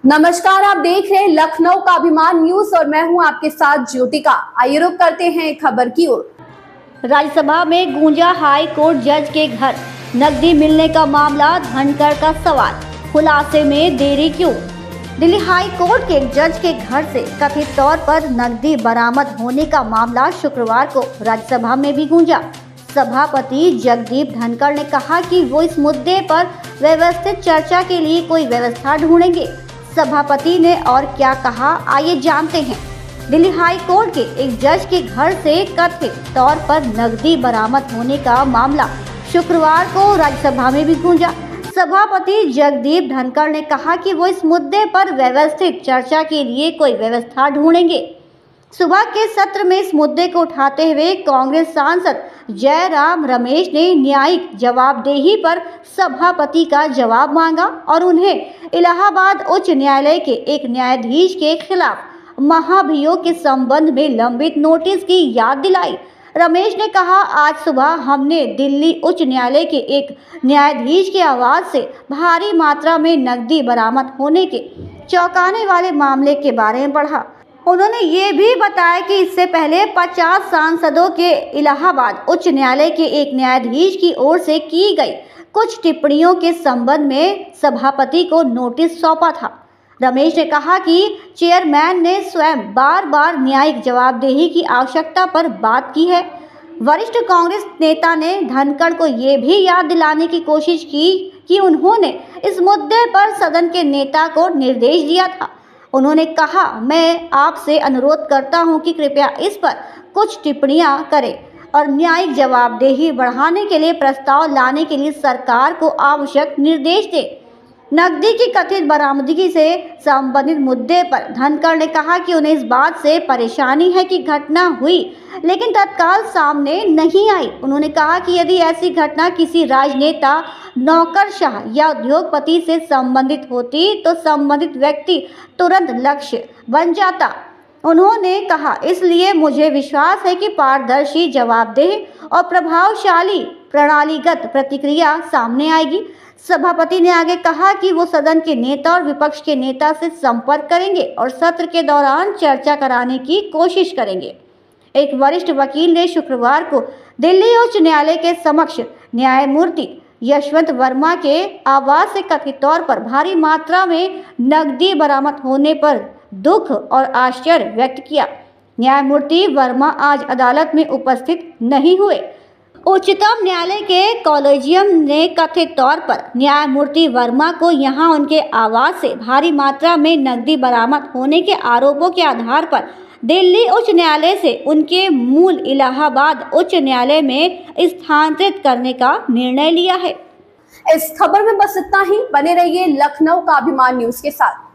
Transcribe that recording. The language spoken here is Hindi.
नमस्कार, आप देख रहे हैं लखनऊ का अभिमान न्यूज और मैं हूं आपके साथ ज्योतिका। आइए रुक करते हैं खबर की ओर। राज्यसभा में गूंजा हाई कोर्ट जज के घर नकदी मिलने का मामला, धनखड़ का सवाल, खुलासे में देरी क्यों? दिल्ली हाई कोर्ट के एक जज के घर से कथित तौर पर नकदी बरामद होने का मामला शुक्रवार को राज्यसभा में भी गूंजा। सभापति जगदीप धनखड़ ने कहा कि वो इस मुद्दे पर व्यवस्थित चर्चा के लिए कोई व्यवस्था ढूंढेंगे। सभापति ने और क्या कहा, आइए जानते हैं। दिल्ली हाई कोर्ट के एक जज के घर से कथित तौर पर नकदी बरामद होने का मामला शुक्रवार को राज्यसभा में भी गूंजा। सभापति जगदीप धनखड़ ने कहा कि वो इस मुद्दे पर व्यवस्थित चर्चा के लिए कोई व्यवस्था ढूंढेंगे। सुबह के सत्र में इस मुद्दे को उठाते हुए कांग्रेस सांसद जयराम रमेश ने न्यायिक जवाबदेही पर सभापति का जवाब मांगा और उन्हें इलाहाबाद उच्च न्यायालय के एक न्यायाधीश के खिलाफ महाभियोग के संबंध में लंबित नोटिस की याद दिलाई। रमेश ने कहा, आज सुबह हमने दिल्ली उच्च न्यायालय के एक न्यायाधीश के आवाज से भारी मात्रा में नकदी बरामद होने के चौंकाने वाले मामले के बारे में पढ़ा। उन्होंने ये भी बताया कि इससे पहले 50 सांसदों के इलाहाबाद उच्च न्यायालय के एक न्यायाधीश की ओर से की गई कुछ टिप्पणियों के संबंध में सभापति को नोटिस सौंपा था। रमेश ने कहा कि चेयरमैन ने स्वयं बार बार न्यायिक जवाबदेही की आवश्यकता पर बात की है। वरिष्ठ कांग्रेस नेता ने धनखड़ को ये भी याद दिलाने की कोशिश की कि उन्होंने इस मुद्दे पर सदन के नेता को निर्देश दिया था। उन्होंने कहा, मैं आपसे अनुरोध करता हूं कि कृपया इस पर कुछ टिप्पणियां करें और न्यायिक जवाबदेही बढ़ाने के लिए प्रस्ताव लाने के लिए सरकार को आवश्यक निर्देश दें। नकदी की कथित बरामदगी से संबंधित मुद्दे पर धनखड़ ने कहा कि उन्हें इस बात से परेशानी है कि घटना हुई लेकिन तत्काल सामने नहीं आई। उन्होंने कहा कि यदि ऐसी घटना किसी राजनेता, नौकरशाह या उद्योगपति से संबंधित होती तो संबंधित व्यक्ति तुरंत लक्ष्य बन जाता। उन्होंने कहा, इसलिए मुझे विश्वास है कि पारदर्शी, जवाबदेह और प्रभावशाली प्रणालीगत प्रतिक्रिया सामने आएगी। सभापति ने आगे कहा कि वो सदन के नेता और विपक्ष के नेता से संपर्क करेंगे और सत्र के दौरान चर्चा कराने की कोशिश करेंगे। एक वरिष्ठ वकील ने शुक्रवार को दिल्ली उच्च न्यायालय के समक्ष न्यायमूर्ति यशवंत वर्मा के आवाज से कथित तौर पर भारी मात्रा में नकदी बरामद होने पर दुख और आश्चर्य व्यक्त किया। न्यायमूर्ति वर्मा आज अदालत में उपस्थित नहीं हुए। उच्चतम न्यायालय के कॉलेजियम ने कथित तौर पर न्यायमूर्ति वर्मा को यहां उनके आवास से भारी मात्रा में नकदी बरामद होने के आरोपों के आधार पर दिल्ली उच्च न्यायालय से उनके मूल इलाहाबाद उच्च न्यायालय में स्थानांतरित करने का निर्णय लिया है। इस खबर में बस इतना ही। बने रहिए लखनऊ का अभिमान न्यूज के साथ।